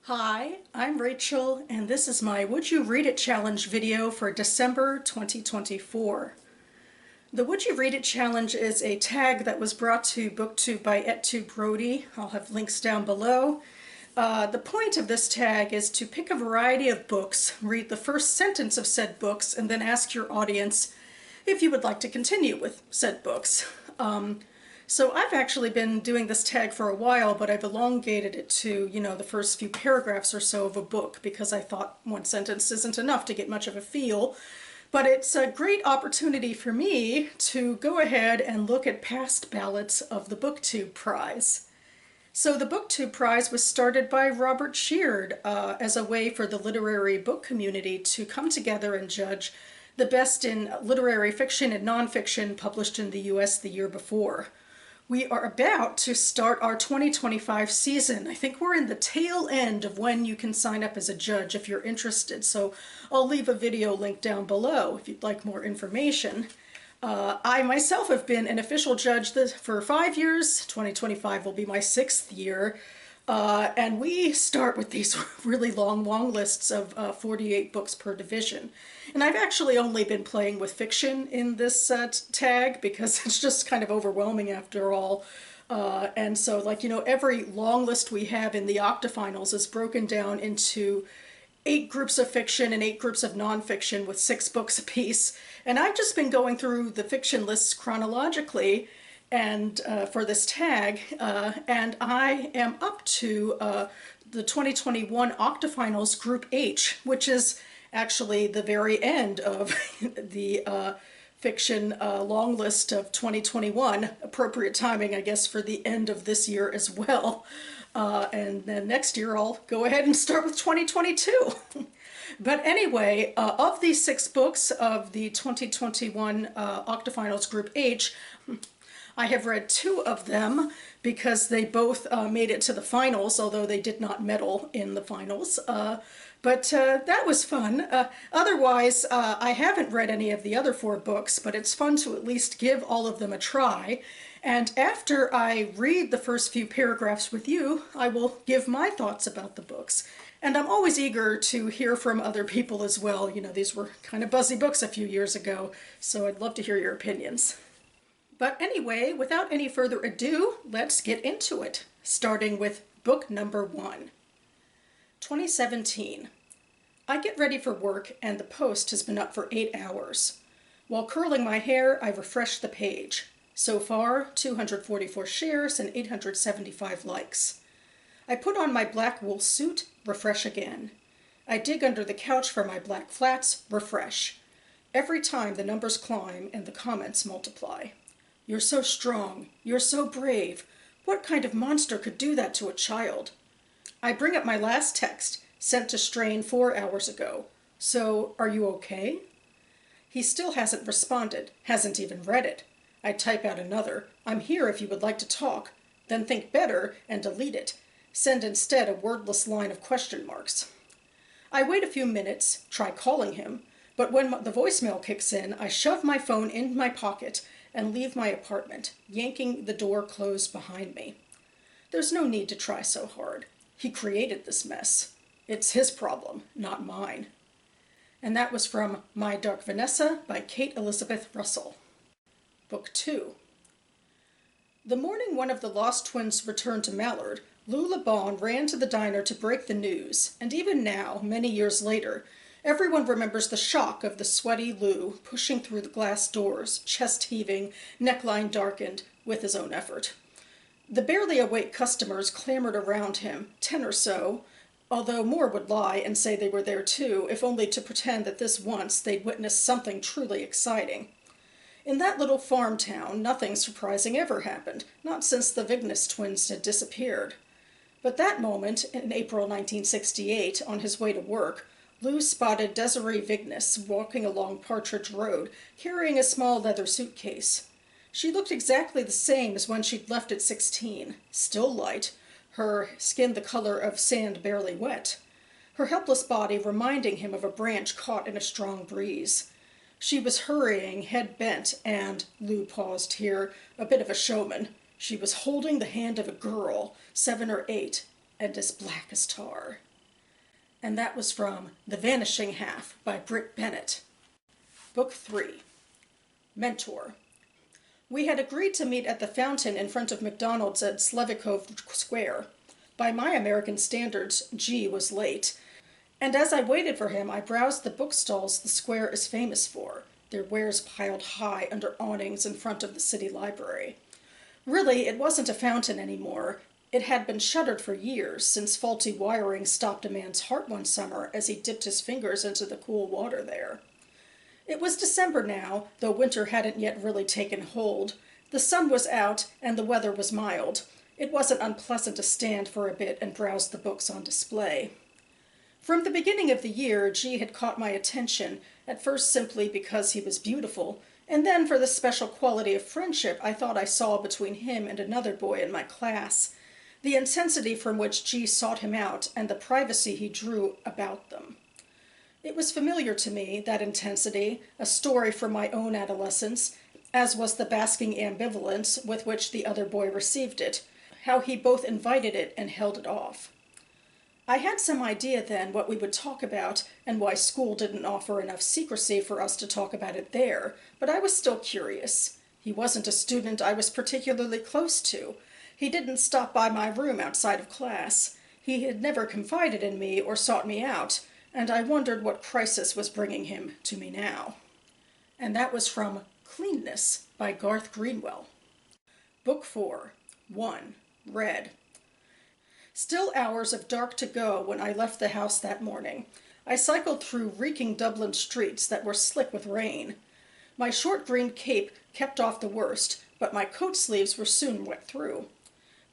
Hi, I'm Rachel, and this is my Would You Read It Challenge video for December 2024. The Would You Read It Challenge is a tag that was brought to BookTube by @2Brody. I'll have links down below. The point of this tag is to pick a variety of books, read the first sentence of said books, and then ask your audience if you would like to continue with said books. So I've actually been doing this tag for a while, but I've elongated it to, the first few paragraphs or so of a book because I thought one sentence isn't enough to get much of a feel. But it's a great opportunity for me to go ahead and look at past ballots of the BookTube Prize. So the BookTube Prize was started by Robert Sheard as a way for the literary book community to come together and judge the best in literary fiction and nonfiction published in the US the year before. We are about to start our 2025 season. I think we're in the tail end of when you can sign up as a judge if you're interested, so I'll leave a video link down below if you'd like more information. I myself have been an official judge for 5 years. 2025 will be my 6th year. And we start with these really long lists of 48 books per division. And I've actually only been playing with fiction in this tag because it's just kind of overwhelming after all. And so, every long list we have in the Octafinals is broken down into 8 groups of fiction and 8 groups of nonfiction with 6 books apiece. And I've just been going through the fiction lists chronologically and for this tag, and I am up to the 2021 Octafinals Group H, which is actually the very end of the fiction long list of 2021. Appropriate timing, I guess, for the end of this year as well. And then next year I'll go ahead and start with 2022. But anyway, of these 6 books of the 2021 Octafinals Group H, I have read 2 of them because they both made it to the finals, although they did not medal in the finals. But that was fun. Otherwise, I haven't read any of the other 4 books, but it's fun to at least give all of them a try. And after I read the first few paragraphs with you, I will give my thoughts about the books. And I'm always eager to hear from other people as well. These were kind of buzzy books a few years ago, so I'd love to hear your opinions. But anyway, without any further ado, let's get into it, starting with book number 1. 2017. I get ready for work and the post has been up for 8 hours. While curling my hair, I refresh the page. So far, 244 shares and 875 likes. I put on my black wool suit, refresh again. I dig under the couch for my black flats, refresh. Every time the numbers climb and the comments multiply. You're so strong. You're so brave. What kind of monster could do that to a child? I bring up my last text, sent to Strain 4 hours ago. So, are you okay? He still hasn't responded, hasn't even read it. I type out another, I'm here if you would like to talk, then think better and delete it. Send instead a wordless line of question marks. I wait a few minutes, try calling him, but when the voicemail kicks in, I shove my phone in my pocket and leave my apartment, yanking the door closed behind me. There's no need to try so hard. He created this mess. It's his problem, not mine. And that was from My Dark Vanessa by Kate Elizabeth Russell. Book 2. The morning one of the lost twins returned to Mallard, Lou LeBon ran to the diner to break the news, and even now, many years later, everyone remembers the shock of the sweaty Lou pushing through the glass doors, chest heaving, neckline darkened, with his own effort. The barely awake customers clamored around him, 10 or so, although more would lie and say they were there too, if only to pretend that this once they'd witnessed something truly exciting. In that little farm town, nothing surprising ever happened, not since the Vignes twins had disappeared. But that moment, in April 1968, on his way to work, Lou spotted Desiree Vignes walking along Partridge Road, carrying a small leather suitcase. She looked exactly the same as when she'd left at 16, still light, her skin the color of sand barely wet, her helpless body reminding him of a branch caught in a strong breeze. She was hurrying, head bent, and, Lou paused here, a bit of a showman. She was holding the hand of a girl, 7 or 8, and as black as tar. and that was from The Vanishing Half by Britt Bennett. Book 3, Mentor. We had agreed to meet at the fountain in front of McDonald's at Slevikov Square. By my American standards, G was late, and as I waited for him, I browsed the bookstalls the square is famous for, their wares piled high under awnings in front of the city library. Really, it wasn't a fountain anymore. It had been shuttered for years, since faulty wiring stopped a man's heart one summer as he dipped his fingers into the cool water there. It was December now, though winter hadn't yet really taken hold. The sun was out, and the weather was mild. It wasn't unpleasant to stand for a bit and browse the books on display. From the beginning of the year, G had caught my attention, at first simply because he was beautiful, and then for the special quality of friendship I thought I saw between him and another boy in my class, the intensity from which G sought him out, and the privacy he drew about them. It was familiar to me, that intensity, a story from my own adolescence, as was the basking ambivalence with which the other boy received it, how he both invited it and held it off. I had some idea then what we would talk about and why school didn't offer enough secrecy for us to talk about it there, but I was still curious. He wasn't a student I was particularly close to. He didn't stop by my room outside of class. He had never confided in me or sought me out, and I wondered what crisis was bringing him to me now. And that was from Cleanness by Garth Greenwell. Book 4, 1, Red. Still hours of dark to go when I left the house that morning. I cycled through reeking Dublin streets that were slick with rain. My short green cape kept off the worst, but my coat sleeves were soon wet through.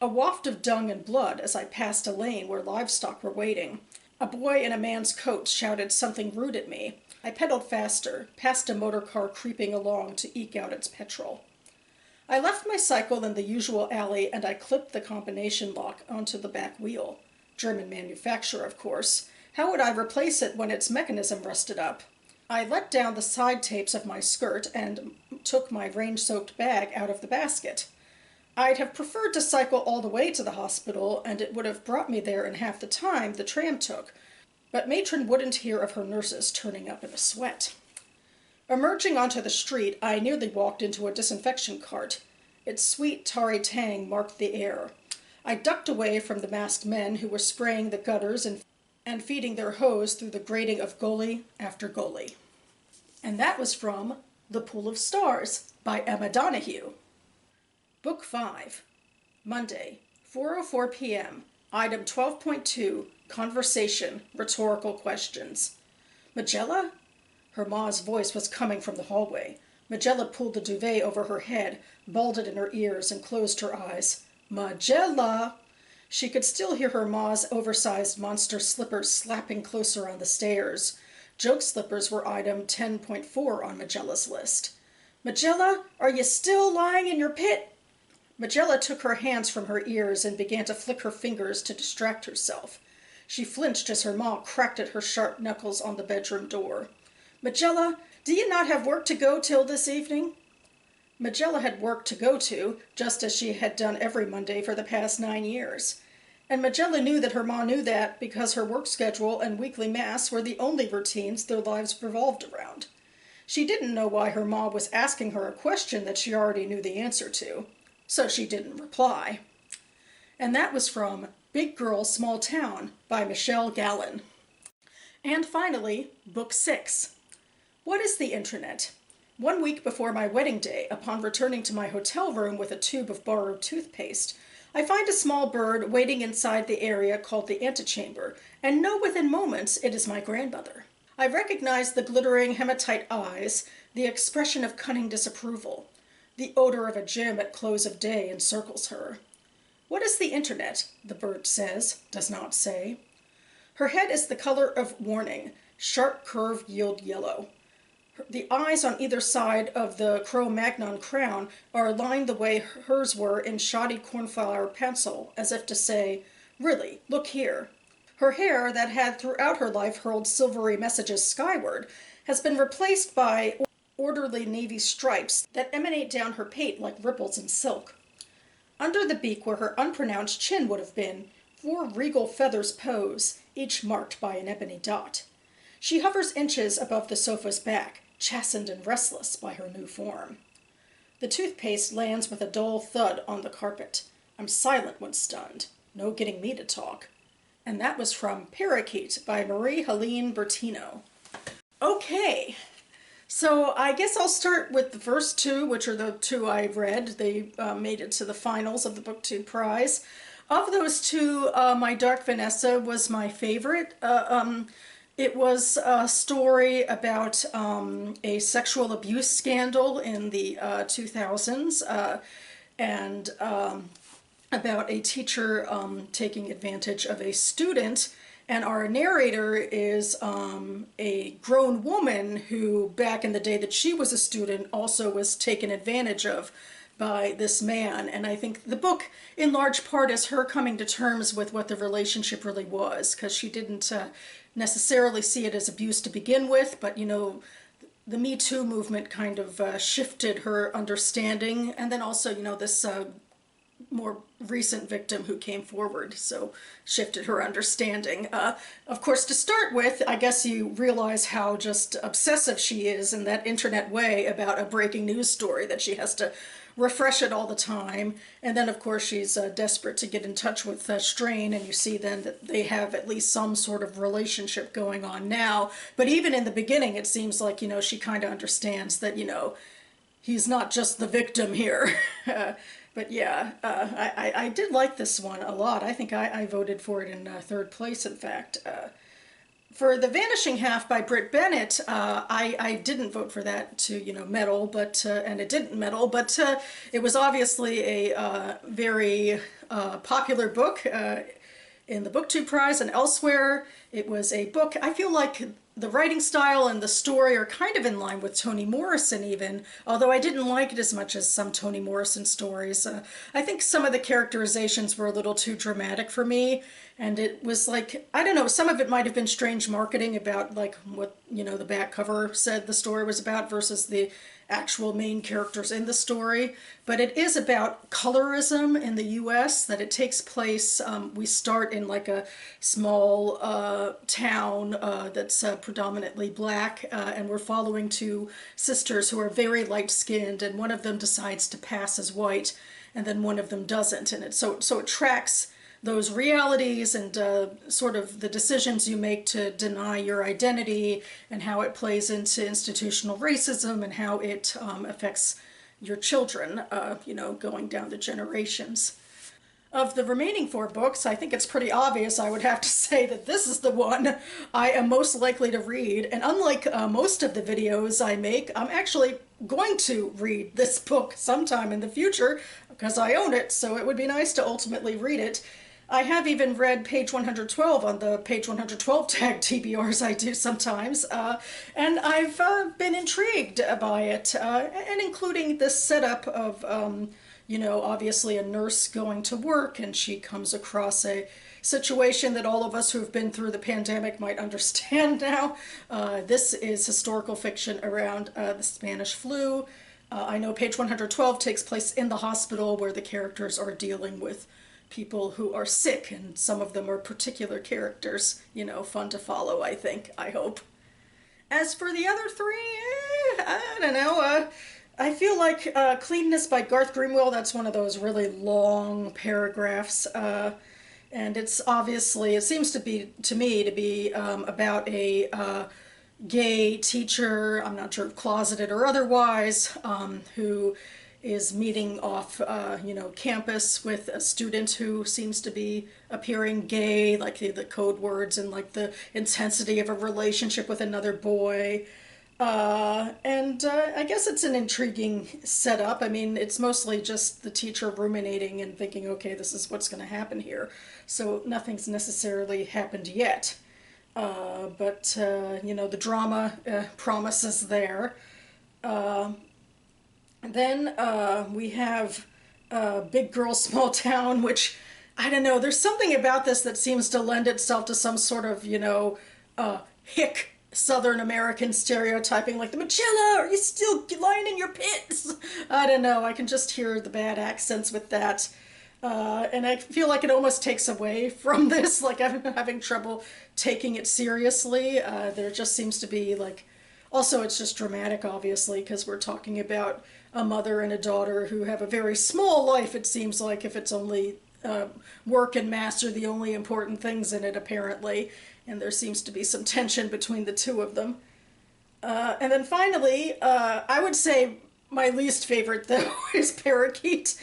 A waft of dung and blood as I passed a lane where livestock were waiting. A boy in a man's coat shouted something rude at me. I pedaled faster, past a motor car creeping along to eke out its petrol. I left my cycle in the usual alley and I clipped the combination lock onto the back wheel. German manufacture, of course. How would I replace it when its mechanism rusted up? I let down the side tapes of my skirt and took my rain-soaked bag out of the basket. I'd have preferred to cycle all the way to the hospital, and it would have brought me there in half the time the tram took, but matron wouldn't hear of her nurses turning up in a sweat. Emerging onto the street, I nearly walked into a disinfection cart. Its sweet, tarry tang marked the air. I ducked away from the masked men who were spraying the gutters and feeding their hose through the grating of gully after gully. And that was from The Pool of Stars by Emma Donoghue. Book 5, Monday, 4:04 p.m., Item 12.2, Conversation, Rhetorical Questions. Magella? Her ma's voice was coming from the hallway. Magella pulled the duvet over her head, balled it in her ears, and closed her eyes. Magella! She could still hear her ma's oversized monster slippers slapping closer on the stairs. Joke slippers were item 10.4 on Magella's list. Magella, are you still lying in your pit? Magella took her hands from her ears and began to flick her fingers to distract herself. She flinched as her ma cracked at her sharp knuckles on the bedroom door. Magella, do you not have work to go till this evening? Magella had work to go to, just as she had done every Monday for the past 9 years. And Magella knew that her ma knew that because her work schedule and weekly mass were the only routines their lives revolved around. She didn't know why her ma was asking her a question that she already knew the answer to, so she didn't reply. And that was from Big Girl, Small Town by Michelle Gallen. And finally, Book 6. What is the Internet? 1 week before my wedding day, upon returning to my hotel room with a tube of borrowed toothpaste, I find a small bird waiting inside the area called the antechamber, and know within moments it is my grandmother. I recognize the glittering hematite eyes, the expression of cunning disapproval. The odor of a gem at close of day encircles her. What is the Internet? The bird says, does not say. Her head is the color of warning, sharp curve yield yellow. The eyes on either side of the Cro-Magnon crown are aligned the way hers were in shoddy cornflower pencil, as if to say, really, look here. Her hair, that had throughout her life hurled silvery messages skyward, has been replaced by orderly navy stripes that emanate down her pate like ripples in silk. Under the beak where her unpronounced chin would have been, 4 regal feathers pose, each marked by an ebony dot. She hovers inches above the sofa's back, chastened and restless by her new form. The toothpaste lands with a dull thud on the carpet. I'm silent when stunned. No getting me to talk. And that was from Parakeet by Marie-Helene Bertino. Okay, so I guess I'll start with the first two, which are the two I read. They made it to the finals of the BookTube prize. Of those two, My Dark Vanessa was my favorite. It was a story about a sexual abuse scandal in the 2000s and about a teacher taking advantage of a student. And our narrator is a grown woman who, back in the day that she was a student, also was taken advantage of by this man. And I think the book, in large part, is her coming to terms with what the relationship really was, because she didn't necessarily see it as abuse to begin with, but, you know, the Me Too movement kind of shifted her understanding. And then also, you know, this more recent victim who came forward, so shifted her understanding. Of course, to start with, I guess you realize how just obsessive she is in that internet way about a breaking news story, that she has to refresh it all the time. And then, of course, she's desperate to get in touch with Strain, and you see then that they have at least some sort of relationship going on now. But even in the beginning, it seems like, you know, she kind of understands that, you know, he's not just the victim here. But yeah, I did like this one a lot. I think I voted for it in third place, in fact. For The Vanishing Half by Britt Bennett, I didn't vote for that to, you know, medal, but, and it didn't medal, but it was obviously a very popular book in the BookTube Prize and elsewhere. It was a book, I feel like the writing style and the story are kind of in line with Toni Morrison even, although I didn't like it as much as some Toni Morrison stories. I think some of the characterizations were a little too dramatic for me, and it was like, I don't know, some of it might have been strange marketing about like what, you know, the back cover said the story was about versus the actual main characters in the story. But it is about colorism in the US, that it takes place, we start in like a small town that's predominantly black, and we're following two sisters who are very light-skinned, and one of them decides to pass as white and then one of them doesn't. And so it tracks those realities and sort of the decisions you make to deny your identity, and how it plays into institutional racism and how it affects your children, you know, going down the generations. Of the remaining 4 books, I think it's pretty obvious I would have to say that this is the one I am most likely to read. And unlike most of the videos I make, I'm actually going to read this book sometime in the future because I own it, so it would be nice to ultimately read it. I have even read page 112 on the page 112 tag TBRs I do sometimes, and I've been intrigued by it, and including this setup of, you know, obviously a nurse going to work, and she comes across a situation that all of us who've been through the pandemic might understand now. This is historical fiction around the Spanish flu. I know page 112 takes place in the hospital where the characters are dealing with people who are sick, and some of them are particular characters, you know, fun to follow, I think, I hope. As for the other 3, I don't know, I feel like Cleanness by Garth Greenwell, that's one of those really long paragraphs, and it's obviously, it seems to be, to me, to be about a gay teacher, I'm not sure if closeted or otherwise, who is meeting off, you know, campus with a student who seems to be appearing gay, like the code words and like the intensity of a relationship with another boy. And I guess it's an intriguing setup. I mean, it's mostly just the teacher ruminating and thinking, okay, this is what's going to happen here. So nothing's necessarily happened yet. But you know, the drama promises there. Then we have Big Girl Small Town, which, I don't know, there's something about this that seems to lend itself to some sort of, you know, hick Southern American stereotyping, like the Magilla, are you still lying in your pits? I don't know, I can just hear the bad accents with that. And I feel like it almost takes away from this, like I'm having trouble taking it seriously. There just seems to be like, also it's just dramatic, obviously, because we're talking about a mother and a daughter who have a very small life, it seems like, if it's only work and master the only important things in it, apparently. And there seems to be some tension between the two of them. And then finally, I would say my least favorite, though, is Parakeet,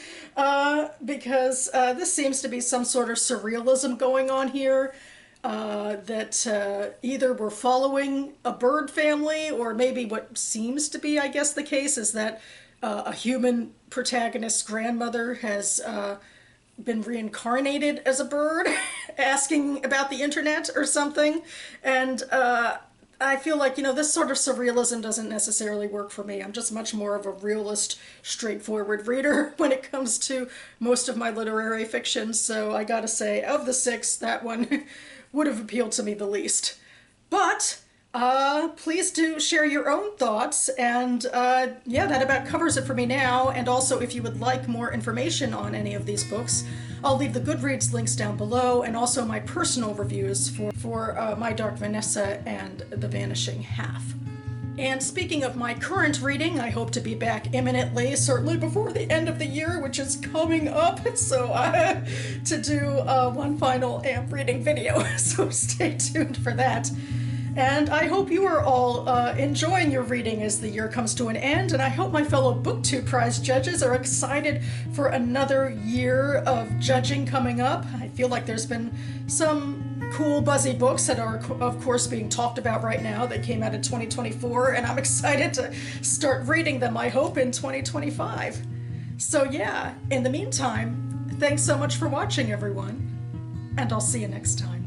because this seems to be some sort of surrealism going on here, that either we're following a bird family, or maybe what seems to be, I guess, the case is that a human protagonist's grandmother has been reincarnated as a bird, asking about the internet or something. And I feel like, this sort of surrealism doesn't necessarily work for me. I'm just much more of a realist, straightforward reader when it comes to most of my literary fiction. So I gotta say, of the six, that one would have appealed to me the least. But please do share your own thoughts, and yeah, that about covers it for me now. And also, if you would like more information on any of these books, I'll leave the Goodreads links down below, and also my personal reviews for My Dark Vanessa and The Vanishing Half. And speaking of my current reading, I hope to be back imminently, certainly before the end of the year, which is coming up, so to do one final AMP reading video, so stay tuned for that. And I hope you are all enjoying your reading as the year comes to an end, and I hope my fellow BookTube Prize judges are excited for another year of judging coming up. I feel like there's been some cool, buzzy books that are, of course, being talked about right now that came out in 2024, and I'm excited to start reading them, I hope, in 2025. So yeah, in the meantime, thanks so much for watching, everyone, and I'll see you next time.